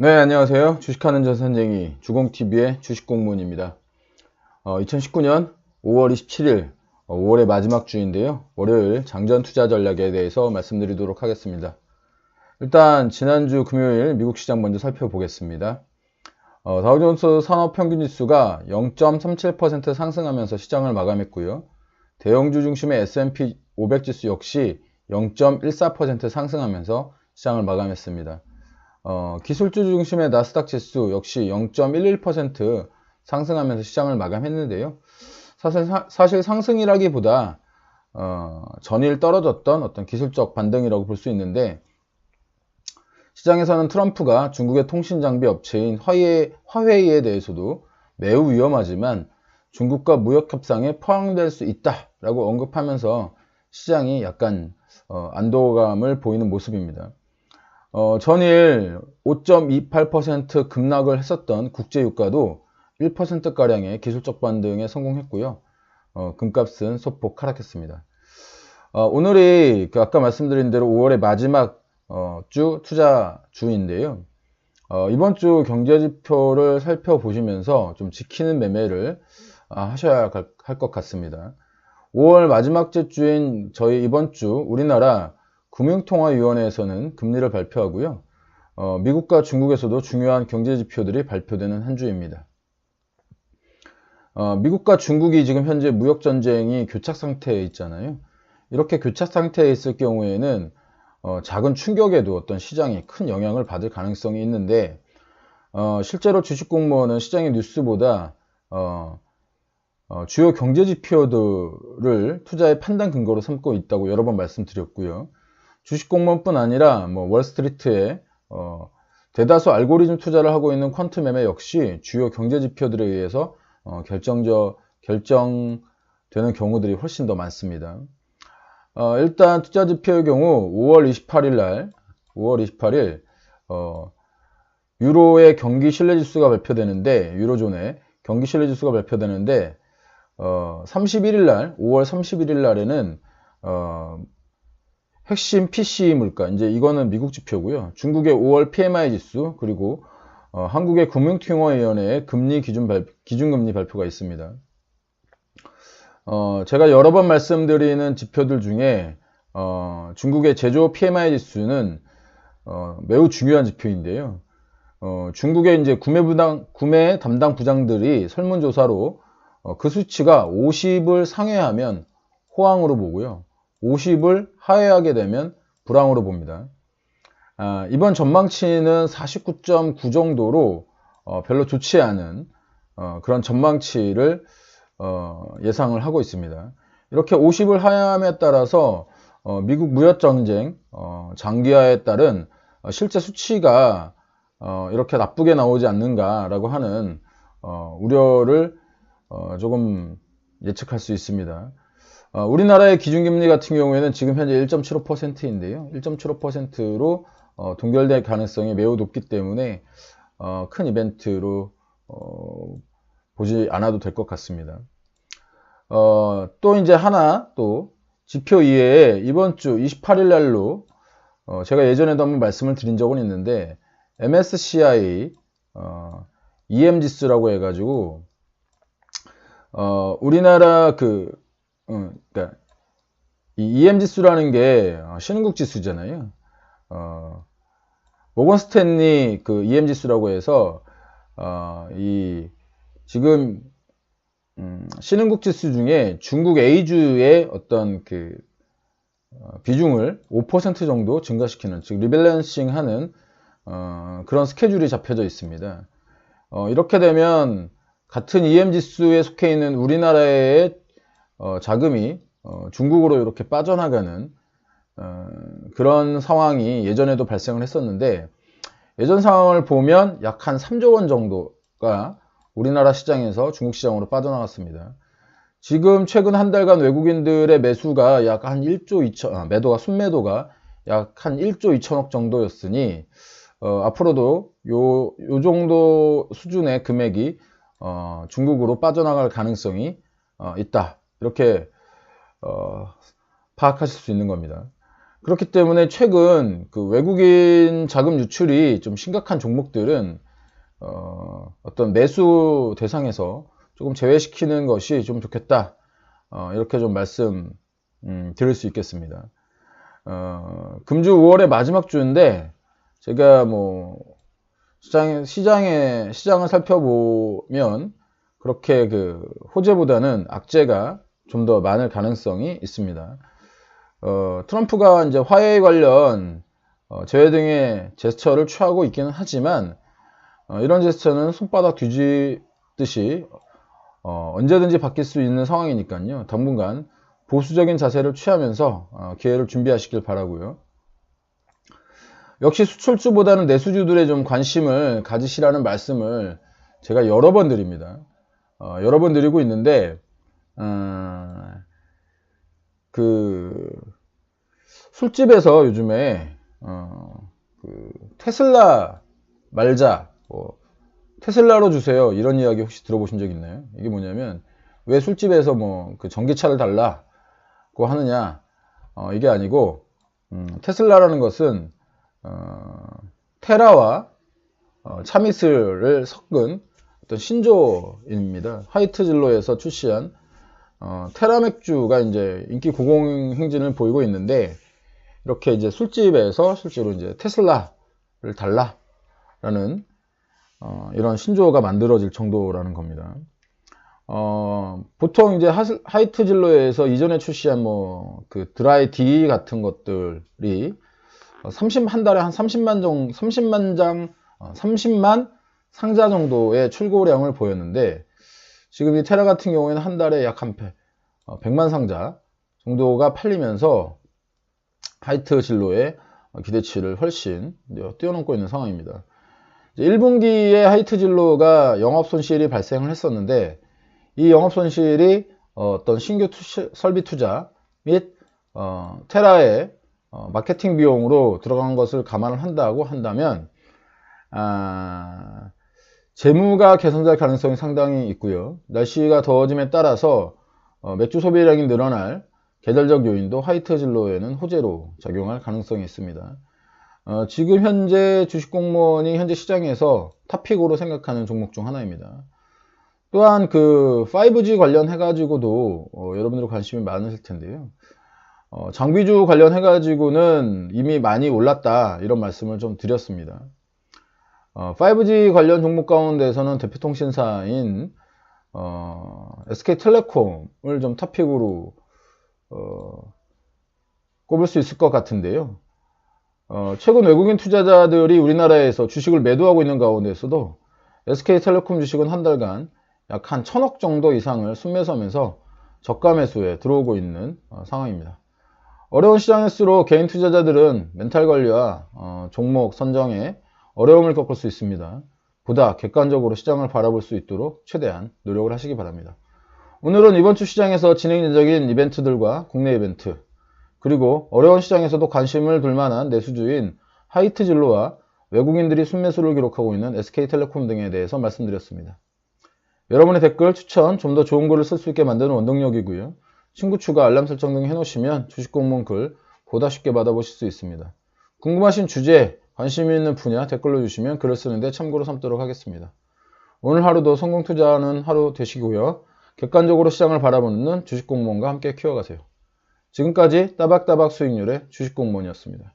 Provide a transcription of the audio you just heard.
네, 안녕하세요. 주식하는 전선쟁이 주공TV의 주식공무원입니다. 2019년 5월 27일 5월의 마지막 주인데요. 월요일 장전 투자 전략에 대해서 말씀드리도록 하겠습니다. 일단 지난주 금요일 미국 시장 먼저 살펴보겠습니다. 다우존스 산업평균지수가 0.37% 상승하면서 시장을 마감했고요. 대형주 중심의 S&P 500지수 역시 0.14% 상승하면서 시장을 마감했습니다. 기술주 중심의 나스닥 지수 역시 0.11% 상승하면서 시장을 마감했는데요. 사실 상승이라기보다 전일 떨어졌던 어떤 기술적 반등이라고 볼 수 있는데, 시장에서는 트럼프가 중국의 통신장비 업체인 화웨이에 대해서도 매우 위험하지만 중국과 무역협상에 포함될 수 있다라고 언급하면서 시장이 약간 안도감을 보이는 모습입니다. 전일 5.28% 급락을 했었던 국제유가도 1%가량의 기술적 반등에 성공했고요. 금값은 소폭 하락했습니다. 오늘이 아까 말씀드린 대로 5월의 마지막 주 투자 주인데요. 이번 주 경제지표를 살펴보시면서 좀 지키는 매매를 하셔야 할 것 같습니다. 5월 마지막 주인 저희 이번 주 우리나라 금융통화위원회에서는 금리를 발표하고요. 미국과 중국에서도 중요한 경제지표들이 발표되는 한 주입니다. 미국과 중국이 지금 현재 무역전쟁이 교착 상태에 있잖아요. 이렇게 교착 상태에 있을 경우에는 작은 충격에도 어떤 시장이 큰 영향을 받을 가능성이 있는데, 실제로 주식공무원은 시장의 뉴스보다 주요 경제지표들을 투자의 판단 근거로 삼고 있다고 여러 번 말씀드렸고요. 주식공무원뿐 아니라 월스트리트에 대다수 알고리즘 투자를 하고 있는 퀀트 매매 역시 주요 경제지표들에 의해서 결정되는 경우들이 훨씬 더 많습니다. 일단 투자지표의 경우 5월 28일 유로의 경기신뢰지수가 발표되는데, 유로존의 경기신뢰지수가 발표되는데 5월 31일 날에는 핵심 PCE 물가, 이제 이거는 미국 지표고요. 중국의 5월 PMI 지수, 그리고 한국의 금융통화위원회의 기준금리 발표가 있습니다. 제가 여러 번 말씀드리는 지표들 중에 중국의 제조 PMI 지수는 매우 중요한 지표인데요. 중국의 이제 구매 담당 부장들이 설문조사로 그 수치가 50을 상회하면 호황으로 보고요. 50을 하회하게 되면 불황으로 봅니다. 이번 전망치는 49.9 정도로 별로 좋지 않은 그런 전망치를 예상을 하고 있습니다. 이렇게 50을 하회함에 따라서 미국 무역전쟁 장기화에 따른 실제 수치가 이렇게 나쁘게 나오지 않는가라고 하는 우려를 조금 예측할 수 있습니다. 우리나라의 기준금리 같은 경우에는 지금 현재 1.75%인데요. 1.75%로 동결될 가능성이 매우 높기 때문에 큰 이벤트로 보지 않아도 될 것 같습니다. 또 이제 하나 또 지표 이외에 이번 주 28일 날로 제가 예전에도 한번 말씀을 드린 적은 있는데, MSCI EM 지수라고 해가지고 우리나라 그러니까 이 EM 지수라는 게 신흥국 지수잖아요. 모건 스탠리 그 EM 지수라고 해서 지금 신흥국 지수 중에 중국 A주의 어떤 그 비중을 5% 정도 증가시키는, 즉 리밸런싱 하는 그런 스케줄이 잡혀져 있습니다. 이렇게 되면 같은 EM 지수에 속해 있는 우리나라의 자금이 중국으로 이렇게 빠져나가는 그런 상황이 예전에도 발생을 했었는데, 예전 상황을 보면 약 한 3조 원 정도가 우리나라 시장에서 중국 시장으로 빠져나갔습니다. 지금 최근 한 달간 외국인들의 매수가 약 한 1조 2천, 순매도가 약 한 1조 2천억 정도였으니 앞으로도 요 정도 수준의 금액이 중국으로 빠져나갈 가능성이 있다, 이렇게 파악하실 수 있는 겁니다. 그렇기 때문에 최근 그 외국인 자금 유출이 좀 심각한 종목들은 어떤 매수 대상에서 조금 제외시키는 것이 좀 좋겠다. 이렇게 좀 말씀 드릴 수 있겠습니다. 금주 5월의 마지막 주인데 제가 뭐 시장을 살펴보면 그렇게 그 호재보다는 악재가 좀 더 많을 가능성이 있습니다. 트럼프가 이제 화해 관련 제외 등의 제스처를 취하고 있기는 하지만 이런 제스처는 손바닥 뒤집듯이 언제든지 바뀔 수 있는 상황이니까요. 당분간 보수적인 자세를 취하면서 기회를 준비하시길 바라고요. 역시 수출주보다는 내수주들의 좀 관심을 가지시라는 말씀을 제가 여러 번 드립니다. 여러 번 드리고 있는데 그 술집에서 요즘에 그 테슬라 말자, 테슬라로 주세요, 이런 이야기 혹시 들어보신 적 있나요? 이게 뭐냐면 왜 술집에서 뭐 그 전기차를 달라고 하느냐, 이게 아니고 테슬라라는 것은 테라와 차미슬을 섞은 어떤 신조입니다. 화이트 진로에서 출시한 테라 맥주가 이제 인기 고공행진을 보이고 있는데, 이렇게 이제 술집에서 실제로 이제 테슬라를 달라라는 이런 신조어가 만들어질 정도라는 겁니다. 보통 이제 화이트 진로에서 이전에 출시한 뭐 그 드라이 D 같은 것들이 한 달에 한 30만 상자 정도의 출고량을 보였는데, 지금 이 테라 같은 경우에는 한 달에 약 한 100만 상자 정도가 팔리면서 화이트 진로의 기대치를 훨씬 뛰어넘고 있는 상황입니다. 1분기에 화이트 진로가 영업손실이 발생을 했었는데, 이 영업손실이 어떤 신규 설비 투자 및 테라의 마케팅 비용으로 들어간 것을 감안을 한다고 한다면 재무가 개선될 가능성이 상당히 있고요. 날씨가 더워짐에 따라서 맥주 소비량이 늘어날 계절적 요인도 화이트 진로에는 호재로 작용할 가능성이 있습니다. 지금 현재 주식공무원이 현재 시장에서 탑픽으로 생각하는 종목 중 하나입니다. 또한 그 5G 관련해 가지고도 여러분들 관심이 많으실 텐데요. 장비주 관련해 가지고는 이미 많이 올랐다, 이런 말씀을 좀 드렸습니다. 5G 관련 종목 가운데서는 대표통신사인 SK텔레콤을 좀 탑픽으로 꼽을 수 있을 것 같은데요. 최근 외국인 투자자들이 우리나라에서 주식을 매도하고 있는 가운데서도 SK텔레콤 주식은 한 달간 약 한 1000억 정도 이상을 순매수하면서 저가 매수에 들어오고 있는 상황입니다. 어려운 시장일수록 개인 투자자들은 멘탈 관리와 종목 선정에 어려움을 겪을 수 있습니다. 보다 객관적으로 시장을 바라볼 수 있도록 최대한 노력을 하시기 바랍니다. 오늘은 이번 주 시장에서 진행 예정인 이벤트들과 국내 이벤트, 그리고 어려운 시장에서도 관심을 둘 만한 내수주인 화이트 진로와 외국인들이 순매수를 기록하고 있는 SK텔레콤 등에 대해서 말씀드렸습니다. 여러분의 댓글, 추천, 좀 더 좋은 글을 쓸 수 있게 만드는 원동력이고요. 친구 추가, 알람 설정 등 해놓으시면 주식공무원 글 보다 쉽게 받아보실 수 있습니다. 궁금하신 주제, 관심 있는 분야 댓글로 주시면 글을 쓰는데 참고로 삼도록 하겠습니다. 오늘 하루도 성공 투자하는 하루 되시고요. 객관적으로 시장을 바라보는 주식공무원과 함께 키워가세요. 지금까지 따박따박 수익률의 주식공무원이었습니다.